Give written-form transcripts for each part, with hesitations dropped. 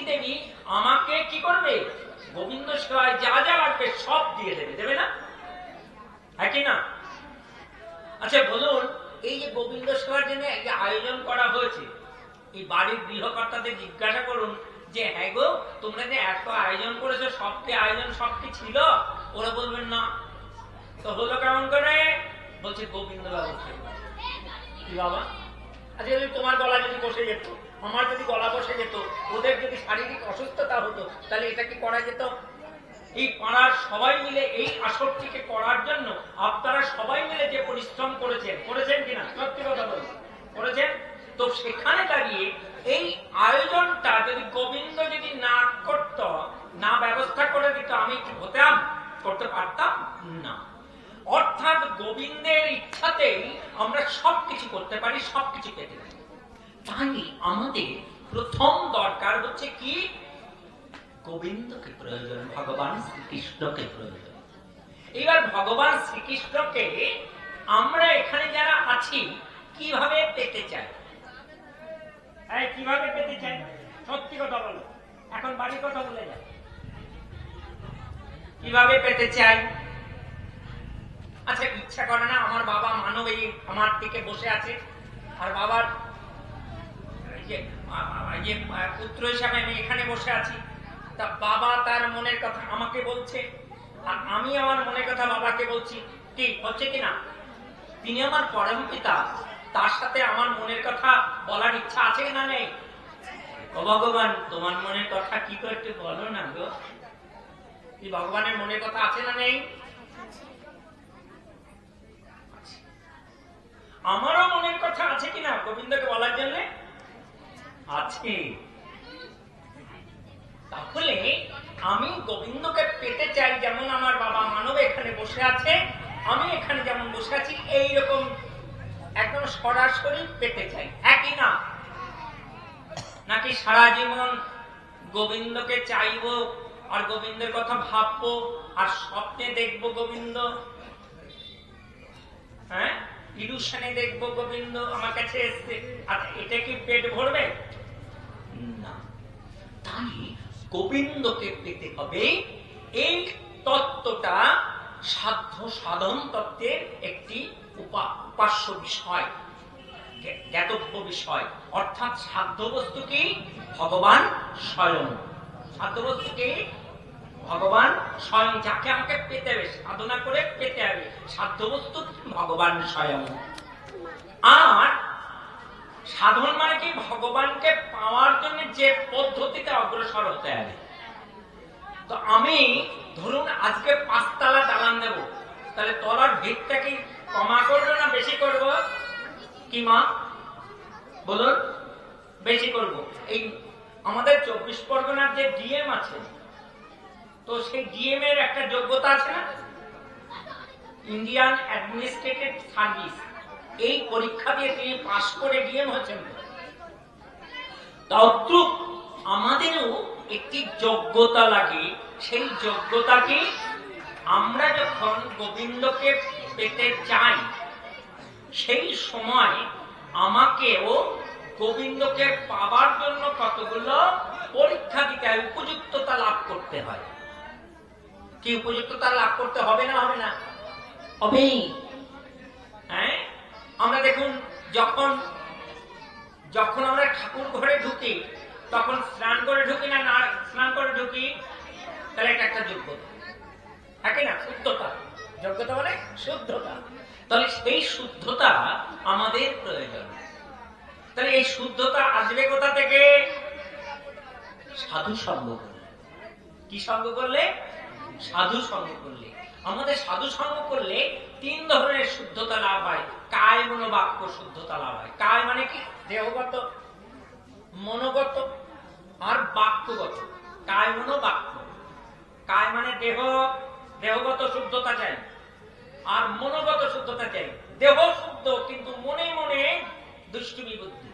দেবী আমাকে কি করবে? গোবিন্দ সেবায় যা যা লাগবে সব দিয়ে দেবে, দেবে না? হ্যাঁ কি না? আচ্ছা বলুন, এই যে গোবিন্দ সেবার জন্য একটা আয়োজন করা হয়েছে, এই বাড়ির গৃহকর্তাদের জিজ্ঞাসা করুন যে হ্যাঁ গো তোমরা যে এত আয়োজন করেছো, সবকে আয়োজন সব কি ছিল? ওরা বলবেন না। তো হলো কেমন করে? বলছে গোবিন্দ বাবু কি বাবা, আচ্ছা যদি তোমার গলা যদি বসে যেত, আমার যদি গলা বসে যেত, ওদের যদি শারীরিক অসুস্থতা হতো, তাহলে এটা কি করা যেত? এই পাড়ার সবাই মিলে এই আসরটিকে করার জন্য আপনারা সবাই মিলে যে পরিশ্রম করেছেন, করেছেন কিনা? সত্যি কথা বলুন, করেছেন তো। সেখানে দাঁড়িয়ে এই আয়োজনটা যদি গোবিন্দ যদি না করত, না ব্যবস্থা করে দিত, আমি কি হতাম? করতে পারতাম না। অর্থাৎ গোবিন্দের ইচ্ছাতেই আমরা সবকিছু করতে পারি, সবকিছু পেতে পারি। তাই আমাদের প্রথম দরকার হচ্ছে কি? গোবিন্দকে প্রয়োজন, ভগবান শ্রীকৃষ্ণকে প্রয়োজন। এবার ভগবান শ্রীকৃষ্ণকে আমরা এখানে যারা আছি কিভাবে পেতে চাই? কিভাবে পেতে চাই? সত্যি কথা বলো, এখন বাড়ির কথা বলে যায়। কিভাবে পেতে চাই? আচ্ছা ইচ্ছা করে না আমার বাবা মানব এই আমার দিকে বসে আছে, আর বাবার পুত্র হিসাবে আমি এখানে বসে আছি, তা বাবা তার মনের কথা আমাকে বলছে, আর আমি আমার মনের কথা বাবাকে বলছি, ঠিক হচ্ছে কিনা? তিনি আমার পরম পিতা, তার সাথে আমার মনের কথা বলার ইচ্ছা আছে না নেই? ও ভগবান তোমার মনের কথা কি করে একটু বলো না গো। কি ভগবানের মনের কথা আছে না নেই? আমারও মনের কথা আছে কিনা গোবিন্দকে বলার জন্য? আছে। তাহলে আমি গোবিন্দকে পেতে চাই, যেমন আমার বাবা মানব এখানে বসে আছে, আমি এখানে যেমন বসে আছি, এইরকম একদম সরাসরি পেতে চাই, একই না? নাকি সারা জীবন গোবিন্দকে চাইবো আর গোবিন্দের কথা ভাববো আর স্বপ্নে দেখবো গোবিন্দ, হ্যাঁ ইলুশনে দেখবো গোবিন্দ আমার কাছে এসছে, আর এটা কি পেট ভরবে? না। তাই গোবিন্দকে পেতে হবে। এই তত্ত্বটা সাধ্য সাধন তত্ত্বের একটি উপাস্য বিষয়, জ্ঞাতব্য বিষয়। অর্থাৎ সাধ্য বস্তু কি? ভগবান স্বয়ং। সাধ্য বস্তু কি? ভগবান স্বয়ং, যাকে আমাকে পেতে হবে, সাধনা করে পেতে হবে, সাধ্য বস্তু ভগবান স্বয়ং। আর সাধন মানে কি? ভগবানকে পাওয়ার জন্য যে পদ্ধতিতে অগ্রসর হতে হবে। তো আমি ধরুন আজকে 5 তলা দালান দেব, তাহলে তলার ভিতটা কি কমা করবো না বেশি করব? কি মা বলুন? বেশি করব। এই আমাদের 24 পরগনার যে ডিএম আছে, তো সেই ডিএম এর একটা যোগ্যতা আছে না, ইন্ডিয়ান অ্যাডমিনিস্ট্রেটিভ সার্ভিস। এই পরীক্ষা দিয়ে তিনি পাশ করে ডিএম হয়েছেন। তদ্রূপ আমাদেরও একটি যোগ্যতা লাগে। সেই যোগ্যতাকে আমরা যখন গোবিন্দকে পেতে চাই, সেই সময় আমাকেও গোবিন্দকে পাবার জন্য কতগুলো পরীক্ষা দিতে হয়, উপযুক্ততা লাভ করতে হয়। কি উপযুক্ততা লাভ করতে হবে না? হবে না? হবেই। হ্যাঁ, আমরা দেখুন যখন যখন আমরা ঠাকুর ঘরে ঢুকি, তখন স্নান করে ঢুকি না স্নান করে ঢুকি? তাহলে এটা একটা যোগ্যতা, থাকে না? শুদ্ধতা। যোগ্যতা মানে শুদ্ধতা। তাহলে সেই শুদ্ধতা আমাদের প্রয়োজন। তাহলে এই শুদ্ধতা আসবে কোথা থেকে? সাধু সঙ্গ করলে। কি সঙ্গ করলে? সাধু সঙ্গ করলে। আমাদের সাধু সঙ্গ করলে 3 ধরনের শুদ্ধতা লাভ হয়। কায় মনোবাক্য শুদ্ধতা লাভ হয়। কায় মানে কি? দেহগত, মনোগত আর বাক্যগত। কায় মনোবাক্য। কায় মানে দেহ, দেহগত শুদ্ধতা চাই, আর মনোগত শুদ্ধতা চাই। দেহ শুদ্ধ কিন্তু মনে মনে দুষ্টুমি বুদ্ধি।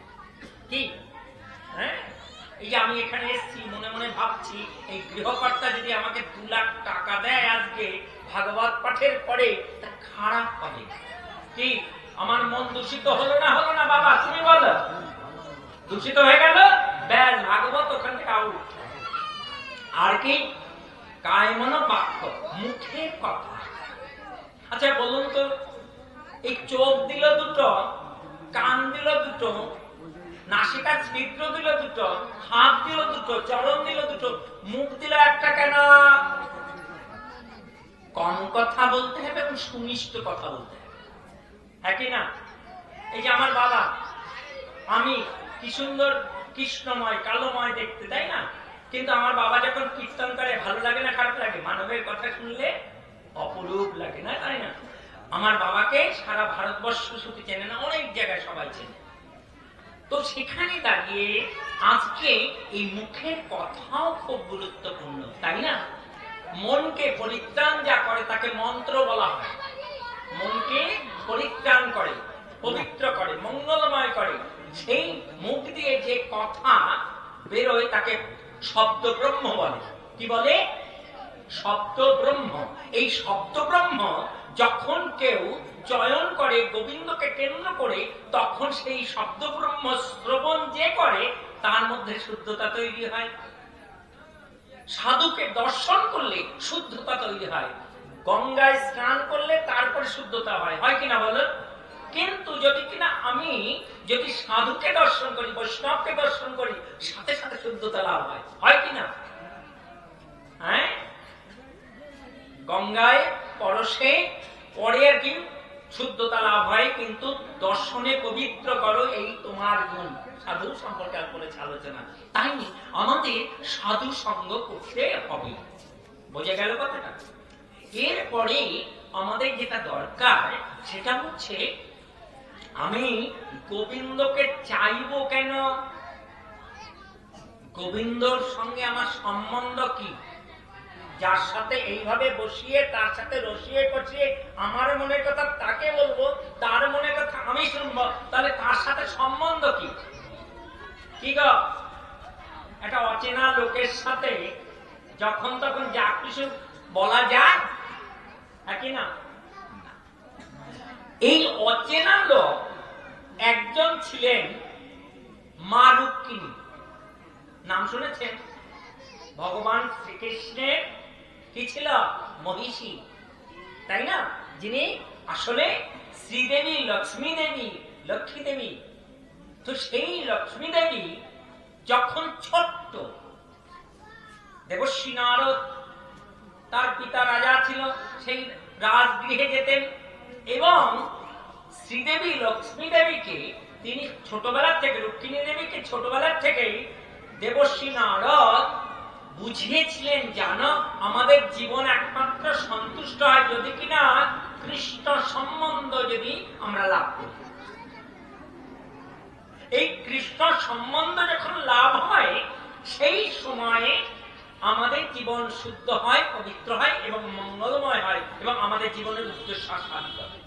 কি? হ্যাঁ, এই যে আমি এখানে এসেছি, মনে মনে ভাবছি এই গৃহকর্তা যদি আমাকে 2 লাখ টাকা দেয় আজকে ভাগবত পাঠের পরে, তা খারাপ হবে। কি আমার মন দূষিত হলো না? হলো না বাবা? তুমি বলো। দূষিত হয়ে গেল, ব্যাস ভাগবত ওখান থেকে আউট। মনো বাক্য, মুখের কথা। আচ্ছা বলুন তো, এই চোখ দিল দুটো, কান দিল দুটো, নাসিকা ছিদ্র দিল দুটো, হাত দিল দুটো, চরণ দিল দুটো, মুখ দিল একটা কেন? কম কথা বলতে হবে এবং সুমিষ্ট কথা বলতে হবে, হ্যাঁ কি না? এই যে আমার বাবা, আমি কি সুন্দর কৃষ্ণময় কালোময় দেখতে, তাই না? কিন্তু আমার বাবা যখন কীর্তন করে ভালো লাগে না খারাপ লাগে? মানবের কথা শুনলে অপরূপ লাগে না, তাই না? আমার বাবাকে সারা ভারতবর্ষ শুধু চেনে না, অনেক জায়গায় সবাই চেনে। তো সেখানে দাঁড়িয়ে আজকে এই মুখের কথাও খুব গুরুত্বপূর্ণ, তাই না? মনকে পরিত্রাণ যা করে তাকে মন্ত্র বলা হয়। মনকে পরিত্রাণ করে, পবিত্র করে, মঙ্গলময় করে। সেই মুখ দিয়ে যে কথা বেরোয় তাকে শব্দ ব্রহ্ম বলে। কি বলে? শব্দ ব্রহ্ম। এই শব্দ ব্রহ্ম যখন কেউ চয়ন করে গোবিন্দকে কেন্দ্র করে, তখন সেই শব্দ ব্রহ্ম শ্রবণ যে করে তার মধ্যে শুদ্ধতা তৈরি হয়। সাধুকে দর্শন করলে শুদ্ধতা তৈরি হয়, গঙ্গায় স্নান করলে তারপরে শুদ্ধতা হয়, হয় কিনা বলো? কিন্তু যদি কিনা আমি যদি সাধুকে দর্শন করি, বৈষ্ণবকে দর্শন করি, সাথে সাথে শুদ্ধতা লাভ হয়, হয় কিনা? হ্যাঁ, গঙ্গায় পরশে পরে আর কি শুদ্ধতা লাভ হয়, কিন্তু দর্শনে পবিত্র করো, এই তোমার গুণ। সাধু সম্পর্কে বলেছে আলোচনা। তাই আমাদের সাধু সঙ্গ করতে হবে, বোঝা গেল কথাটা? এরপরে আমাদের যেটা দরকার সেটা হচ্ছে, আমি গোবিন্দকে চাইবো কেন? গোবিন্দর সঙ্গে আমার সম্বন্ধ কি? যার সাথে এইভাবে বসিয়ে তার সাথে রসিয়ে কষিয়ে আমার মনের কথা তাকে বলবো, তার মনের কথা আমি শুনবো, তাহলে তার সাথে সম্বন্ধ কি? কি গো, একটা অচেনা লোকের সাথে যখন তখন যা কিছু বলা যায়, কি না? এই অচেনা লোক একজন ছিলেন মা রুক্মিণী, নাম শুনেছেন? ভগবান শ্রীকৃষ্ণের কি ছিল? মহিষী, তাই না? যিনি আসলে শ্রীদেবী, লক্ষ্মী দেবী, লক্ষ্মী দেবী। তো সেই লক্ষ্মী দেবী যখন ছোট্ট, দেবর্ষি নারদ তার পিতা রাজা ছিল, সেই রাজগৃহে যেতেন এবং শ্রীদেবী লক্ষ্মী দেবীকে তিনি ছোটবেলার থেকে, রুক্মিণী দেবীকে ছোটবেলার থেকেই দেবর্ষি নারদ বুঝিয়েছিলেন, জানো আমাদের জীবন একমাত্র সন্তুষ্ট হয় যদি কিনা কৃষ্ণ সম্বন্ধ যদি আমরা লাভ করি। এই কৃষ্ণ সম্বন্ধ যখন লাভ হয়, সেই সময়ে আমাদের জীবন শুদ্ধ হয়, পবিত্র হয় এবং মঙ্গলময় হয় এবং আমাদের জীবনের উদ্দেশ্য সাধিত হয়।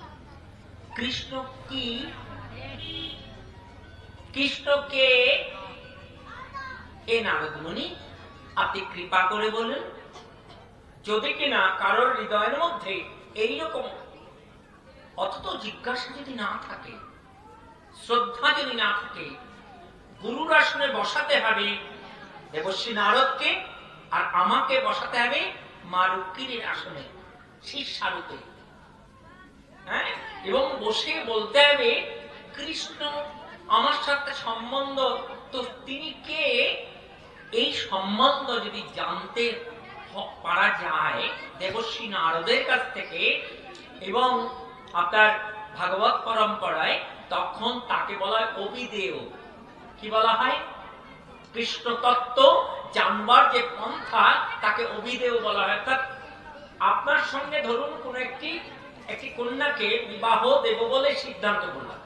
কৃষ্ণ কি? কৃষ্ণকে এ নারদমুনি আপনি কৃপা করে বলেন, যদি কিনা কারোর হৃদয়ের মধ্যে এইরকম অথচ জিজ্ঞাসা যদি না থাকে, শ্রদ্ধা যদি না থাকে, গুরুর আসনে বসাতে হবে দেবর্ষি নারদকে, আর আমাকে বসাতে হবে মা রুক্মিণীর আসনে, শিষ্যারূপে। হ্যাঁ, এবং বসে বলতে হবে, কৃষ্ণ আমার সাথে সম্বন্ধ, তো তিনি কে? এই সম্বন্ধ যদি জানতে পারা যায় দেবর্ষি নারদের কাছ থেকে এবং আপনার ভাগবত পরম্পরায়, তখন তাকে বলা হয় অভিদেয়। কি বলা হয়? কৃষ্ণ তত্ত্ব জানবার যে পন্থা তাকে অভিদেয় বলা হয়। অর্থাৎ আপনার সঙ্গে ধরুন কোন একটি কন্যাকে বিবাহ দেব বলে সিদ্ধান্ত করলাম,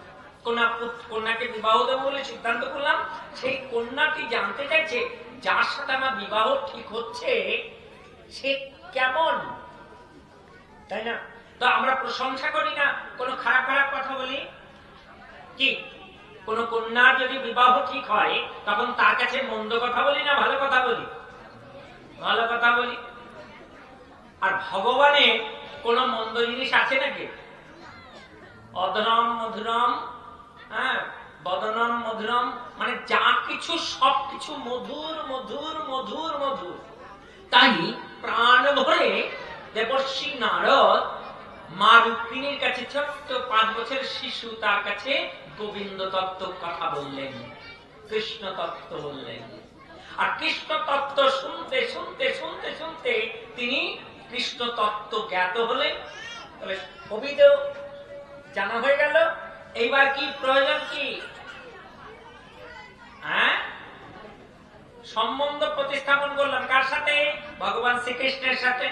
কন্যাকে বিবাহ দেব বলে সিদ্ধান্ত করলাম, সেই কন্যাটি জানতে চাইছে যার সাথে আমার বিবাহ ঠিক হচ্ছে সে কেমন, তাই না? তো আমরা প্রশংসা করি না, কোনো খারাপ খারাপ কথা বলি কি? কোন কন্যার যদি বিবাহ ঠিক হয় তখন তার কাছে মন্দ কথা বলি না ভালো কথা বলি? ভালো কথা বলি। আর ভগবানের কোন মন্দ জিনিস আছে নাকি? অধরম মধুরম, হ্যাঁ, বদনম মধুরম, মানে যা কিছু সবকিছু মধুর মধুর মধুর মধুর। তাই প্রাণ ভরে দেবর্ষি নারদ মা রুক্মিণীর কাছে, ছোট্ট 5 বছরের শিশু, তার কাছে গোবিন্দ তত্ত্ব কথা বললেন, কৃষ্ণ তত্ত্ব বললেন। আর কৃষ্ণ তত্ত্ব শুনতে শুনতে শুনতে শুনতে তিনি কৃষ্ণ তত্ত্ব জ্ঞাত হলেন। তাহলে কবিদেও জানা হয়ে গেল। এইবার কি প্রয়োজন? কি সম্বন্ধ প্রতিস্থাপন করলাম কার সাথে? ভগবান শ্রীকৃষ্ণের সাথে।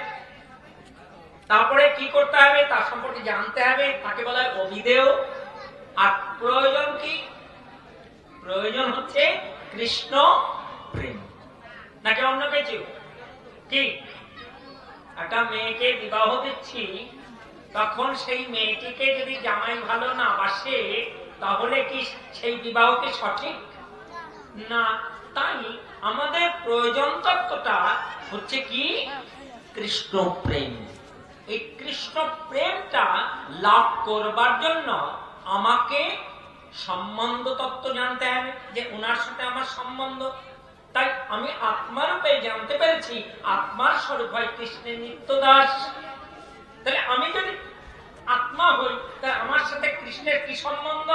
তারপরে কি করতে হবে? তার সম্পর্কে জানতে হবে, তাকে বলা হয় অভিধেয়। আর প্রয়োজন কি? প্রয়োজন হচ্ছে কৃষ্ণ প্রেম, নাকি অন্য কিছু? কি একটা মেয়েকে বিবাহ দিচ্ছি, তখন সেই মেয়েটিকে যদি জামাই ভালো না বাসে, তাহলে কি সেই বিবাহ কি সঠিক? না। তাই আমাদের প্রয়োজন তত্ত্বটা হচ্ছে কি? কৃষ্ণ প্রেম। এই কৃষ্ণ প্রেমটা লাভ করবার জন্য আমাকে সম্বন্ধ তত্ত্ব জানতে হবে, যে ওনার সাথে আমার সম্বন্ধ। তাই আমি আত্মারূপে জানতে পেরেছি আত্মার স্বরূপ হয় কৃষ্ণের নিত্য দাস। তাহলে আমি যদি আত্মা হই, তাহলে আমার সাথে কৃষ্ণের কি সম্বন্ধ?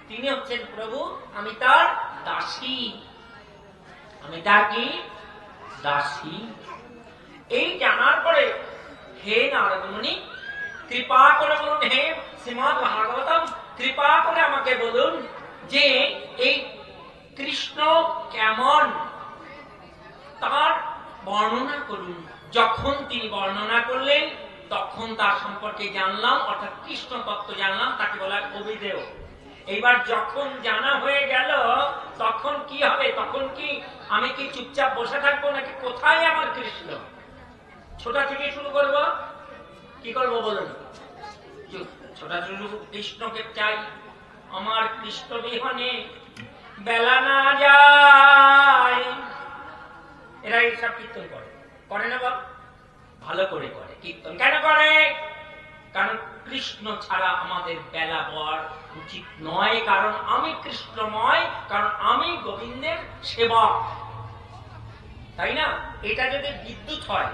তিনি হচ্ছেন প্রভু, আমি তার দাসী। আমি তার কি? দাসী। এই জানার পরে হে নারদ মুনি, কৃপা করে বলুন, হে শ্রীমদ্ ভাগবতম, কৃপা করে আমাকে বলুন যে এই কৃষ্ণ কেমন, তার বর্ণনা করুন। যখন তিনি বর্ণনা করলেন, তখন তার সম্পর্কে জানলাম, অর্থাৎ কৃষ্ণ তত্ত্ব জানলাম, তাকে বলা হয় অভিধেয়। এইবার যখন জানা হয়ে গেল, তখন কি হবে? তখন কি আমি কি চুপচাপ বসে থাকবো, নাকি কোথায় আমার কৃষ্ণ? ছোটা থেকে শুরু করব। কি করব বলুন? ছোটা শুরু। কৃষ্ণকে চাই, আমার কৃষ্ণ বিহনে বেলা না যায়। এরা এইসব কীর্তন করে না? বল, ভালো করে করে। কীর্তন কেন করে? কারণ কৃষ্ণ ছাড়া আমাদের বেলা হওয়ার উচিত নয়, কারণ আমি কৃষ্ণময়, কারণ আমি গোবিন্দের সেবক। তাই না? এটা যদি বিদ্যুৎ হয়,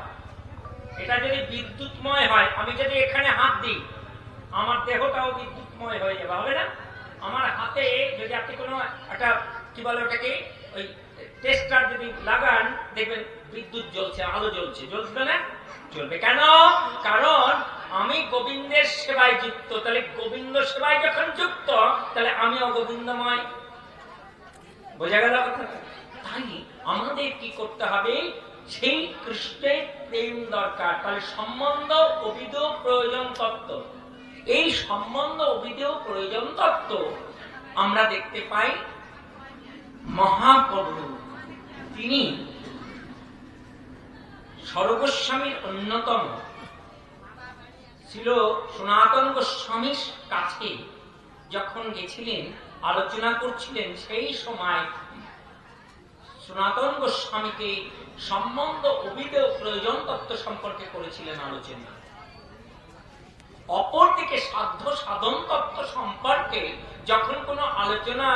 এটা যদি বিদ্যুৎময় হয়, আমি যদি এখানে হাত দিই, আমার দেহটাও বিদ্যুৎময় হয়ে যাবে, হবে না? আমার হাতে যদি আপনি কোনো একটা কি বলে ওটাকে, ওই টেস্টার যদি লাগান, দেখবেন বিদ্যুৎ জ্বলছে, আলো জ্বলছে। জ্বলবে না? জ্বলবে। কেন? কারণ আমি গোবিন্দের সেবায় যুক্ত। তাহলে গোবিন্দ সেবায় যখন যুক্ত, তাহলে আমিও গোবিন্দময়। বোঝা গেল কথা? তাই আমাদের কি করতে হবে? সেই কৃষ্ণের প্রেম দরকার। তাহলে সম্বন্ধ, অভিধেয়, প্রয়োজন তত্ত্ব। এই সম্বন্ধ, অভিধেয়, প্রয়োজন তত্ত্ব আমরা দেখতে পাই মহাপ্রভু। তিনি স্বরূপস্বামীর অন্যতম ছিল। সনাতন গোস্বামীর কাছে যখন গেছিলেন, আলোচনা করছিলেন, সেই সময় সনাতন গোস্বামীকে সম্বন্ধ, অভিধেয়, প্রয়োজন তত্ত্ব সম্পর্কে করেছিলেন আলোচনা। অপরদিকে সাধ্য সাধন তত্ত্ব সম্পর্কে যখন কোনো আলোচনা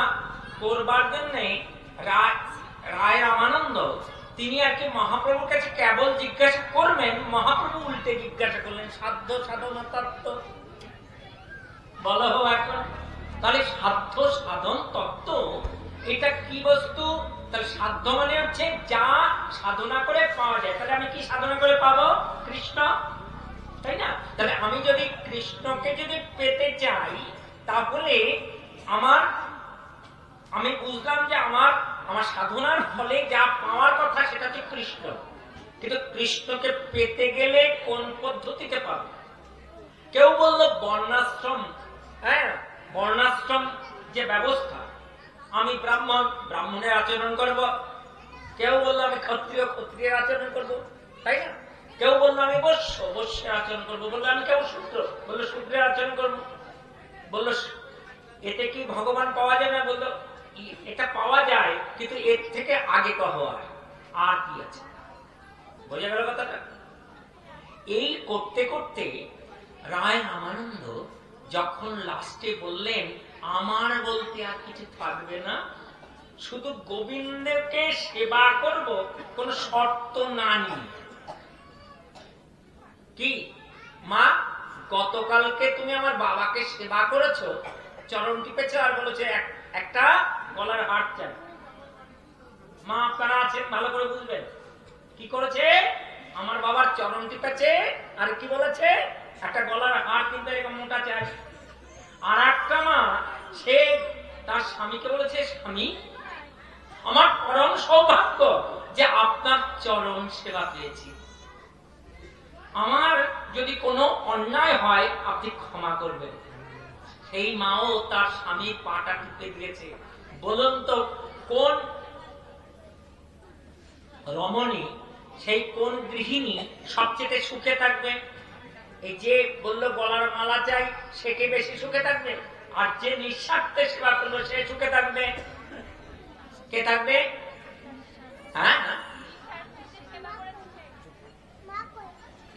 করবার জন্য রায় রামানন্দ তিনি আর কি মহাপ্রভুর কাছে কেবল জিজ্ঞাসা করবেন, মহাপ্রভু উল্টে জিজ্ঞাসা করলেন সাধ্য সাধন তত্ত্ব বলা হোক এখন। তাহলে সাধ্য সাধন তত্ত্ব এটা কি বস্তু? তাহলে সাধ্য মানে হচ্ছে যা সাধনা করে পাওয়া যায়। তাহলে আমি কি সাধনা করে পাবো? কৃষ্ণ, তাই না? তাহলে আমি যদি কৃষ্ণকে যদি পেতে চাই, তাহলে আমি বুঝলাম যে আমার সাধনার ফলে যা পাওয়ার কথা সেটা হচ্ছে কৃষ্ণ। কিন্তু কৃষ্ণকে পেতে গেলে কোন পদ্ধতিতে পাবো? কেউ বললো বর্ণাশ্রম। হ্যাঁ, বর্ণাশ্রম যে ব্যবস্থা, আমি ব্রাহ্মণ, ব্রাহ্মণের আচরণ করব। কেউ বললো আমি ক্ষত্রিয়, ক্ষত্রিয়ের আচরণ করব, তাই না? কেউ বললো আমি বৈশ্য, বৈশ্যের আচরণ করবো। বললো আমি কেউ শূদ্র, বললো শূদ্রের আচরণ করবো। বললো এতে কি ভগবান পাওয়া যায় না? বললো এটা পাওয়া যায়, কিন্তু এর থেকে আগে হয় আর কি আছে। বোঝা গেল কথাটা? এই করতে করতে রায় রামানন্দ যখন লাস্টে বললেন আমার বলতে আর কিছু থাকবে না, শুধু গোবিন্দকে সেবা করব, কোন শর্ত না নিয়ে। কি মা, গতকালকে তুমি আমার বাবাকে সেবা করেছো, চরণ টিপেছো আর বলেছে একটা গলার হার চাই। মা আপনারা আছেন, ভালো করে বুঝবেন কি করেছে। আমার বাবার চরণ টিপেছে আর কি বলেছে, একটা গলার হার কিনতে এরকম মোটা চাই। আর একটা মা, সে তার স্বামীকে বলেছে, স্বামী আমার পরম সৌভাগ্য যে আপনার চরণ সেবা পেয়েছি, আমার যদি কোনো অন্যায় হয় আপনি ক্ষমা করবেন। সেই মাও তার স্বামীর পাটা টিপে দিয়েছে। বলুন তো কোন রমণী, সেই কোন গৃহিণী সবচেয়ে সুখে থাকবে? এই যে বললো গলার মালা চাই, সে কে বেশি সুখে থাকবে? আর যে নিঃস্বার্থে সেবা করলো সে সুখে থাকবে? কে থাকবে? হ্যাঁ,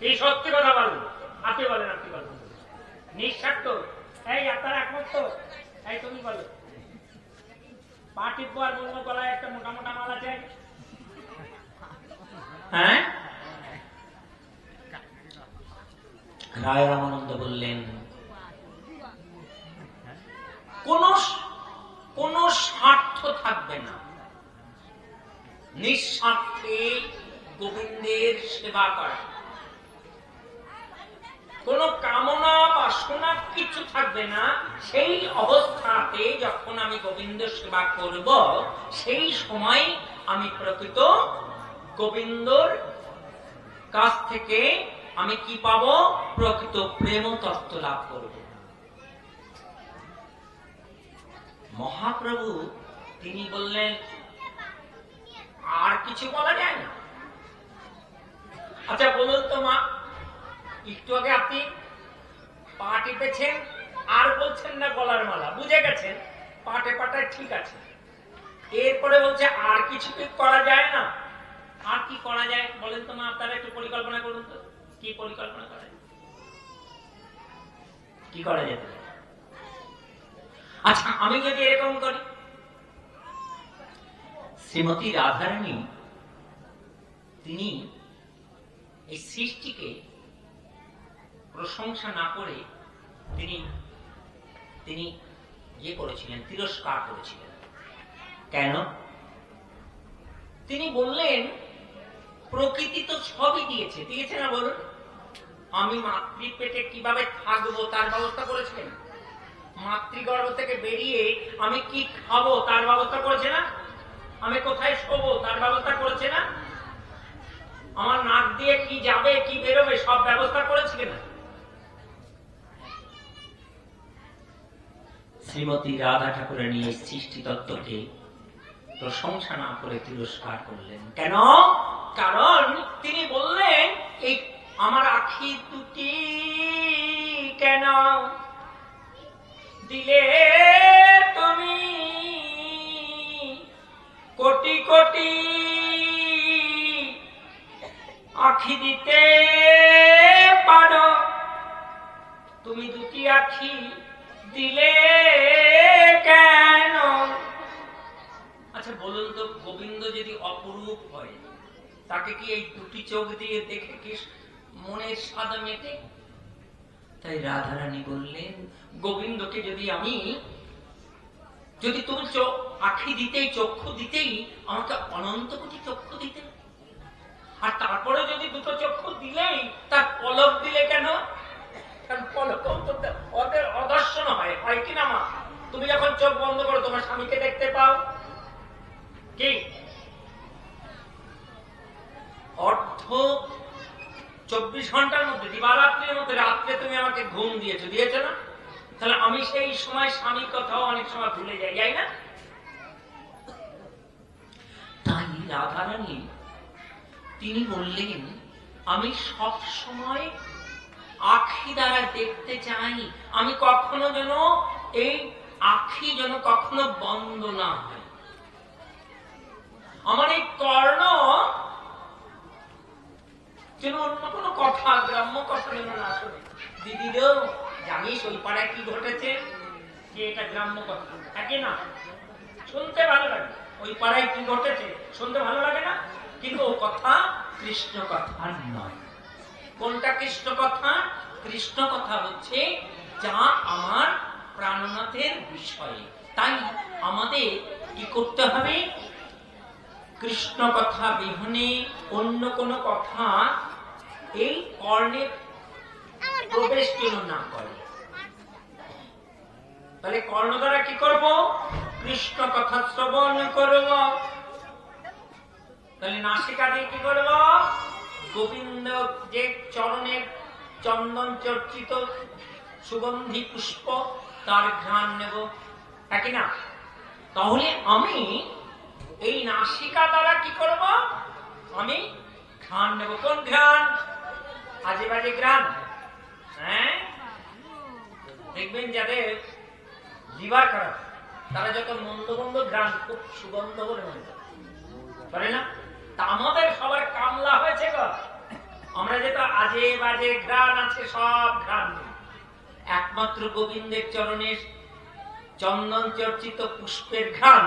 এই সত্যি কথা বলবো, আপনি বলেন, আপনি বলেন। নিঃস্বার্থ, এই আপনার একমত তো? এই তুমি বলো। পা টিপবো আর বলবো গলায় একটা মোটা মোটা মালা চাই। হ্যাঁ, রায় রামানন্দ বললেন কোন স্বার্থ থাকবে না, নিঃস্বার্থে গোবিন্দের সেবা করা, কোন কামনা বাসনা কিছু থাকবে না। সেই অবস্থাতে যখন আমি গোবিন্দ সেবা করব, সেই সময় আমি প্রকৃত গোবিন্দর কাছ থেকে আমি কি পাবো? প্রকৃত প্রেম তত্ত্ব লাভ করব। মহাপ্রভু তিনি বললেন আর কিছু বলা যায় না। আচ্ছা বলুন তো মা, একটু আগে আপনি পা টিপেছেন আর বলছেন না গলার মালা, বুঝে গেছেন পাটে পাটায় ঠিক আছে। এরপরে বলছে আর কিছু কি করা যায় না? আর কি করা যায় বলেন তো মা, আপনারা একটু পরিকল্পনা করুন তো, কি পরিকল্পনা করা যায়, কি করা যেতে পারে? আচ্ছা আমি যদি এরকম করি, শ্রীমতী রাধারানী তিনি এই সৃষ্টিকে প্রশংসা না করে তিনি ইয়ে করেছিলেন, তিরস্কার করেছিলেন। কেন? তিনি বললেন প্রকৃতি তো সবই দিয়েছে, দিয়েছে না বলুন? আমি মাতৃ পেটে কিভাবে থাকবো তার ব্যবস্থা করেছিলেন, মাতৃগর্ভ থেকে বেরিয়ে আমি কি খাবো তার ব্যবস্থা করেছে না, আমি কোথায় শোবো তার ব্যবস্থা করেছে না, আমার নাক দিয়ে কি যাবে কি বেরোবে সব ব্যবস্থা করেছিল না। শ্রীমতী রাধা ঠাকুরানী এই সৃষ্টি তত্ত্বকে প্রশংসা না করে তিরস্কার করলেন। কেন? কারণ তিনি বললেন এই আমার আখি দুটি কেন দিলে তুমি কোটি কোটি আখি দিতে পারো, তুমি দুটি আখি দিলে কেন? আচ্ছা বলুন তো, গোবিন্দ যদি অপরূপ হয় তাকে কি এই দুটি চোখ দিয়ে দেখে কি মনের সাদা মেটে? তাই রাধারানী বললেন গোবিন্দকে যদি তুমি আখি দিতেই, চক্ষু দিতেই, আমাকে অনন্ত কোটি চক্ষু দিতে, আর তারপরে যদি দুটো চক্ষু দিলেই তার পলক দিলে কেন? কারণ পলক ওদের অদর্শন হয় কিনা মা? তুমি যখন চোখ বন্ধ করো তোমার স্বামীকে দেখতে পাও কি? অর্ধ 24 ঘন্টার মধ্যে, দিবারাত্রির মধ্যে রাত্রে তুমি আমাকে ঘুম দিয়েছো না? তাহলে আমি সেই সময় স্বামীর কথাও অনেক সময় ভুলে যাই না? তাই রাধারানী তিনি বললেন আমি সব সময় আখি দ্বারা দেখতে চাই, আমি কখনো যেন এই আখি যেন কখনো বন্ধ না হয়, আমার এই কর্ণ যেন অন্য কোনো কথা, গ্রাম্য কথা যেন না শোনে। দিদিরও জানিস ওই পাড়ায় কি ঘটেছে, যে এটা গ্রাম্য কথা থাকে না, শুনতে ভালো লাগে। ওই পাড়ায় কি ঘটেছে শুনতে ভালো লাগে না, কিন্তু ও কথা কৃষ্ণ কথা নয়। কোনটা কৃষ্ণ কথা? কৃষ্ণ কথা হচ্ছে যা আমার প্রাণনাথের বিষয়ে। তাই আমাদের কি করতে হবে? কৃষ্ণ কথা বিহনে অন্য কোন কথা এই কর্ণে প্রবেশ যেন না করে। তাহলে কর্ণ দ্বারা কি করব? কৃষ্ণ কথা শ্রবণ করব। তাহলে নাসিকা দিয়ে কি করব? গোবিন্দ যে চরণের চন্দন চর্চিত সুগন্ধি পুষ্প তার ঘ্রাণ নেব, একই না? তাহলে আমি এই নাসিকা দ্বারা কি করব? আমি ঘ্রাণ নেব। কোন ঘ্রাণ? আজে বাজে ঘ্রাণ। হ্যাঁ, দেখবেন যাদের লিভার খারাপ তারা যত মন্দ মন্দ ঘ্রাণ খুব সুগন্ধ বলে মনে করে না? তা আমাদের সবার কামলা হয়েছে গো, আমরা যেটা আজে বাজে ঘ্রাণ আছে সব ঘ্রাণ নেই, একমাত্র গোবিন্দের চরণের চন্দন চর্চিত পুষ্পের ঘ্রাণ